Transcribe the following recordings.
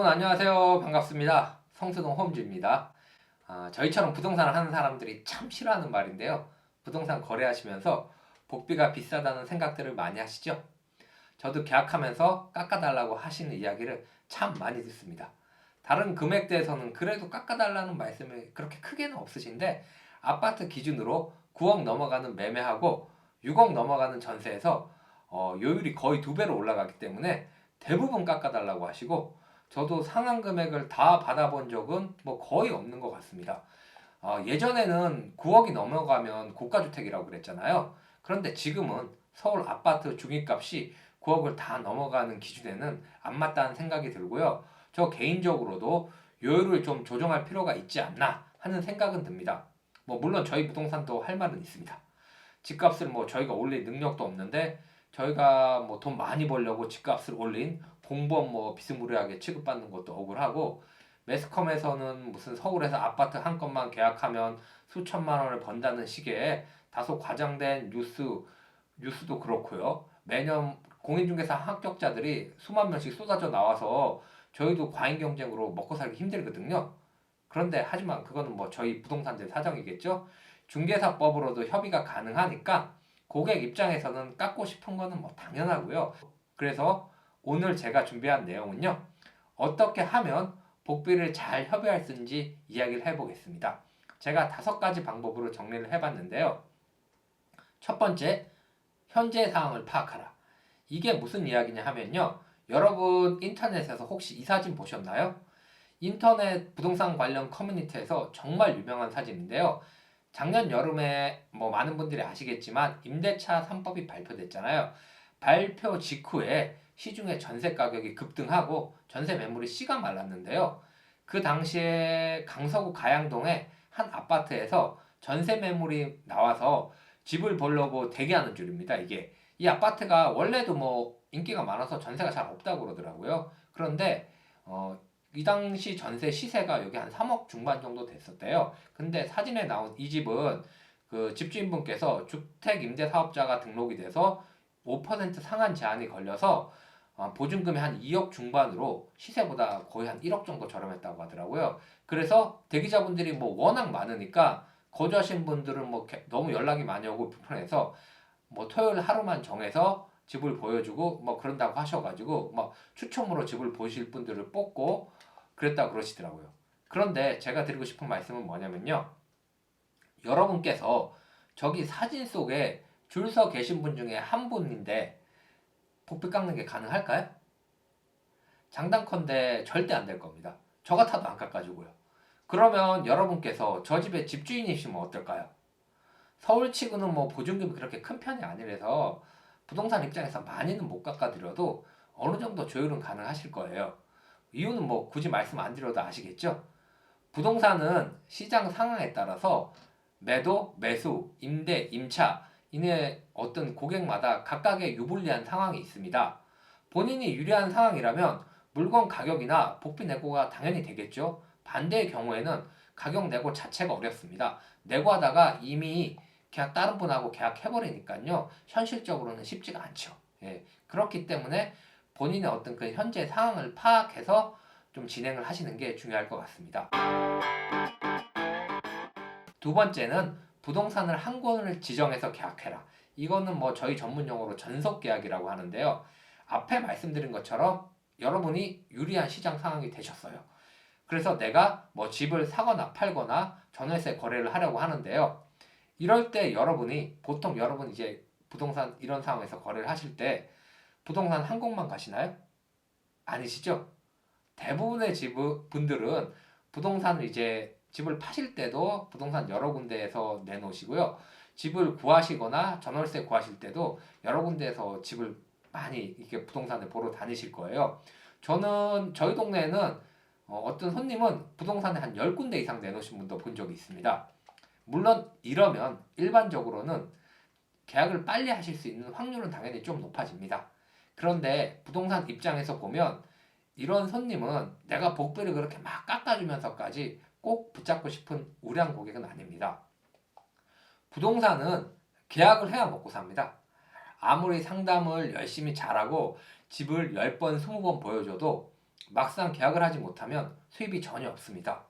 여러분 안녕하세요. 반갑습니다. 성수동 홈즈입니다. 저희처럼 부동산을 하는 사람들이 참 싫어하는 말인데요. 부동산 거래하시면서 복비가 비싸다는 생각들을 많이 하시죠? 저도 계약하면서 깎아달라고 하시는 이야기를 참 많이 듣습니다. 다른 금액대에서는 그래도 깎아달라는 말씀이 그렇게 크게는 없으신데 아파트 기준으로 9억 넘어가는 매매하고 6억 넘어가는 전세에서 요율이 거의 2배로 올라가기 때문에 대부분 깎아달라고 하시고 저도 상한 금액을 다 받아본 적은 뭐 거의 없는 것 같습니다. 예전에는 9억이 넘어가면 고가주택이라고 그랬잖아요. 그런데 지금은 서울 아파트 중위값이 9억을 다 넘어가는 기준에는 안 맞다는 생각이 들고요. 저 개인적으로도 요율을 좀 조정할 필요가 있지 않나 하는 생각은 듭니다. 뭐 물론 저희 부동산도 할 말은 있습니다. 집값을 뭐 저희가 올릴 능력도 없는데 저희가 뭐 돈 많이 벌려고 집값을 올린 공무원 뭐 비스무리하게 취급받는 것도 억울하고 매스컴에서는 무슨 서울에서 아파트 한 건만 계약하면 수천만 원을 번다는 식의 다소 과장된 뉴스도 그렇고요. 매년 공인중개사 합격자들이 수만 명씩 쏟아져 나와서 저희도 과잉 경쟁으로 먹고 살기 힘들거든요. 그런데 하지만 그거는 뭐 저희 부동산들 사정이겠죠. 중개사법으로도 협의가 가능하니까 고객 입장에서는 깎고 싶은 거는 뭐 당연하고요. 그래서 오늘 제가 준비한 내용은요. 어떻게 하면 복비를 잘 협의할 수 있는지 이야기를 해보겠습니다. 제가 5가지 방법으로 정리를 해봤는데요. 첫 번째, 현재 상황을 파악하라. 이게 무슨 이야기냐 하면요. 여러분 인터넷에서 혹시 이 사진 보셨나요? 인터넷 부동산 관련 커뮤니티에서 정말 유명한 사진인데요. 작년 여름에 뭐 많은 분들이 아시겠지만 임대차 3법이 발표됐잖아요. 발표 직후에 시중에 전세 가격이 급등하고 전세 매물이 씨가 말랐는데요. 그 당시에 강서구 가양동의 한 아파트에서 전세 매물이 나와서 집을 보려고 대기하는 줄입니다. 이게 이 아파트가 원래도 뭐 인기가 많아서 전세가 잘 없다고 그러더라고요. 그런데 이 당시 전세 시세가 여기 한 3억 중반 정도 됐었대요. 근데 사진에 나온 이 집은 그 집주인분께서 주택임대사업자가 등록이 돼서 5% 상한 제한이 걸려서 보증금이 한 2억 중반으로 시세보다 거의 한 1억 정도 저렴했다고 하더라고요. 그래서 대기자분들이 뭐 워낙 많으니까 거주하신 분들은 뭐 너무 연락이 많이 오고 불편해서 뭐 토요일 하루만 정해서 집을 보여주고 뭐 그런다고 하셔가지고 뭐 추첨으로 집을 보실 분들을 뽑고 그랬다고 그러시더라고요. 그런데 제가 드리고 싶은 말씀은 뭐냐면요. 여러분께서 저기 사진 속에 줄 서 계신 분 중에 한 분인데 복비 깎는 게 가능할까요? 장단컨대 절대 안 될 겁니다. 저 같아도 안 깎아주고요. 그러면 여러분께서 저 집의 집주인이시면 어떨까요? 서울치고는 뭐 보증금이 그렇게 큰 편이 아니라서 부동산 입장에서 많이는 못 깎아드려도 어느 정도 조율은 가능하실 거예요. 이유는 뭐 굳이 말씀 안 드려도 아시겠죠? 부동산은 시장 상황에 따라서 매도, 매수, 임대, 임차 이내 어떤 고객마다 각각의 유불리한 상황이 있습니다. 본인이 유리한 상황이라면 물건 가격이나 복비 내고가 당연히 되겠죠. 반대의 경우에는 가격 내고 자체가 어렵습니다. 내고하다가 이미 다른 분하고 계약해버리니까요. 현실적으로는 쉽지가 않죠. 예, 그렇기 때문에 본인의 어떤 그 현재 상황을 파악해서 좀 진행을 하시는 게 중요할 것 같습니다. 두 번째는 부동산을 한 권을 지정해서 계약해라. 이거는 뭐 저희 전문 용어로 전속 계약이라고 하는데요. 앞에 말씀드린 것처럼 여러분이 유리한 시장 상황이 되셨어요. 그래서 내가 뭐 집을 사거나 팔거나 전월세 거래를 하려고 하는데요. 이럴 때 보통 여러분 이제 부동산 이런 상황에서 거래를 하실 때 부동산 한 곳만 가시나요? 아니시죠? 대부분의 분들은 부동산을 이제 집을 파실 때도 부동산 여러 군데에서 내놓으시고요. 집을 구하시거나 전월세 구하실 때도 여러 군데에서 집을 많이 이렇게 부동산을 보러 다니실 거예요. 저희 동네에는 어떤 손님은 부동산에 한 10군데 이상 내놓으신 분도 본 적이 있습니다. 물론 이러면 일반적으로는 계약을 빨리 하실 수 있는 확률은 당연히 좀 높아집니다. 그런데 부동산 입장에서 보면 이런 손님은 내가 복비를 그렇게 막 깎아주면서까지 꼭 붙잡고 싶은 우량 고객은 아닙니다. 부동산은 계약을 해야 먹고 삽니다. 아무리 상담을 열심히 잘하고 집을 10번, 20번 보여줘도 막상 계약을 하지 못하면 수입이 전혀 없습니다.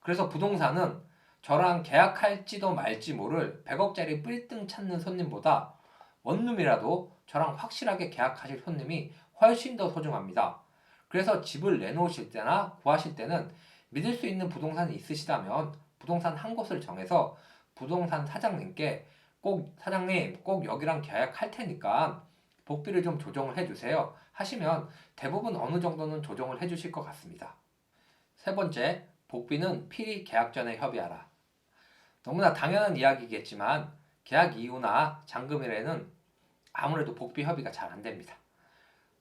그래서 부동산은 저랑 계약할지도 말지 모를 100억짜리 뿌리등 찾는 손님보다 원룸이라도 저랑 확실하게 계약하실 손님이 훨씬 더 소중합니다. 그래서 집을 내놓으실 때나 구하실 때는 믿을 수 있는 부동산이 있으시다면 부동산 한 곳을 정해서 부동산 사장님께 꼭 사장님 꼭 여기랑 계약할 테니까 복비를 좀 조정을 해주세요 하시면 대부분 어느 정도는 조정을 해주실 것 같습니다. 세 번째, 복비는 필히 계약 전에 협의하라. 너무나 당연한 이야기겠지만 계약 이후나 잔금일에는 아무래도 복비 협의가 잘 안 됩니다.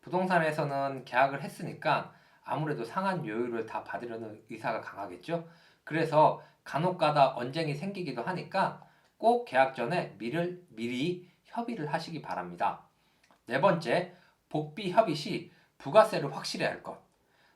부동산에서는 계약을 했으니까 아무래도 상한 요율을 다 받으려는 의사가 강하겠죠. 그래서 간혹가다 언쟁이 생기기도 하니까 꼭 계약 전에 미리 협의를 하시기 바랍니다. 네 번째, 복비 협의 시 부가세를 확실히 할 것.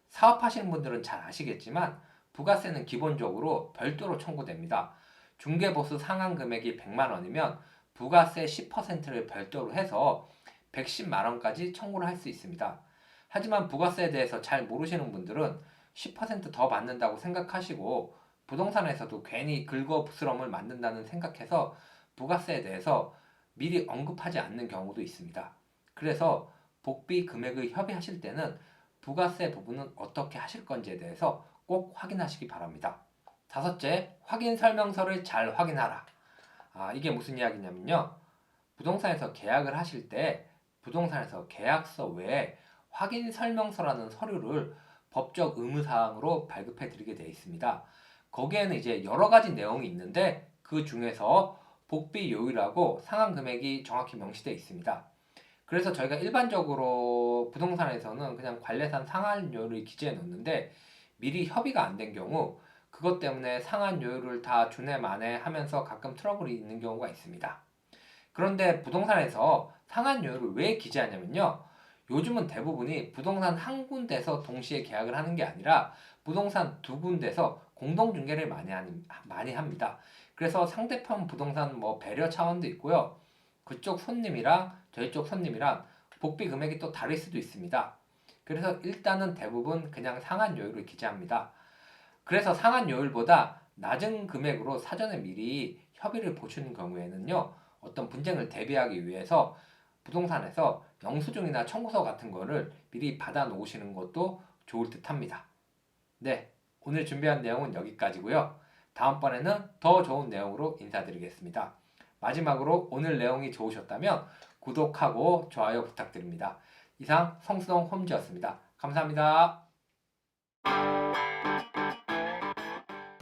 사업하시는 분들은 잘 아시겠지만 부가세는 기본적으로 별도로 청구됩니다. 중개보수 상한 금액이 100만 원이면 부가세 10%를 별도로 해서 110만 원까지 청구를 할 수 있습니다. 하지만 부가세에 대해서 잘 모르시는 분들은 10%더 받는다고 생각하시고 부동산에서도 괜히 긁어부스럼을 만든다는 생각해서 부가세에 대해서 미리 언급하지 않는 경우도 있습니다. 그래서 복비 금액을 협의하실 때는 부가세 부분은 어떻게 하실 건지에 대해서 꼭 확인하시기 바랍니다. 다섯째, 확인 설명서를 잘 확인하라. 이게 무슨 이야기냐면요. 부동산에서 계약을 하실 때 부동산에서 계약서 외에 확인 설명서라는 서류를 법적 의무사항으로 발급해 드리게 되어 있습니다. 거기에는 이제 여러 가지 내용이 있는데 그 중에서 복비 요율하고 상한 금액이 정확히 명시되어 있습니다. 그래서 저희가 일반적으로 부동산에서는 그냥 관례상 상한요율을 기재해 놓는데 미리 협의가 안 된 경우 그것 때문에 상한요율을 다 준해 만에 하면서 가끔 트러블이 있는 경우가 있습니다. 그런데 부동산에서 상한요율을 왜 기재하냐면요. 요즘은 대부분이 부동산 한 군데서 동시에 계약을 하는 게 아니라 부동산 두 군데서 공동중개를 많이 합니다. 그래서 상대편 부동산 뭐 배려 차원도 있고요. 그쪽 손님이랑 저희 쪽 손님이랑 복비 금액이 또 다를 수도 있습니다. 그래서 일단은 대부분 그냥 상한요율을 기재합니다. 그래서 상한요율보다 낮은 금액으로 사전에 미리 협의를 보시는 경우에는요. 어떤 분쟁을 대비하기 위해서 부동산에서 영수증이나 청구서 같은 거를 미리 받아 놓으시는 것도 좋을 듯 합니다. 네, 오늘 준비한 내용은 여기까지고요. 다음번에는 더 좋은 내용으로 인사드리겠습니다. 마지막으로 오늘 내용이 좋으셨다면 구독하고 좋아요 부탁드립니다. 이상 성수동 홈즈였습니다. 감사합니다.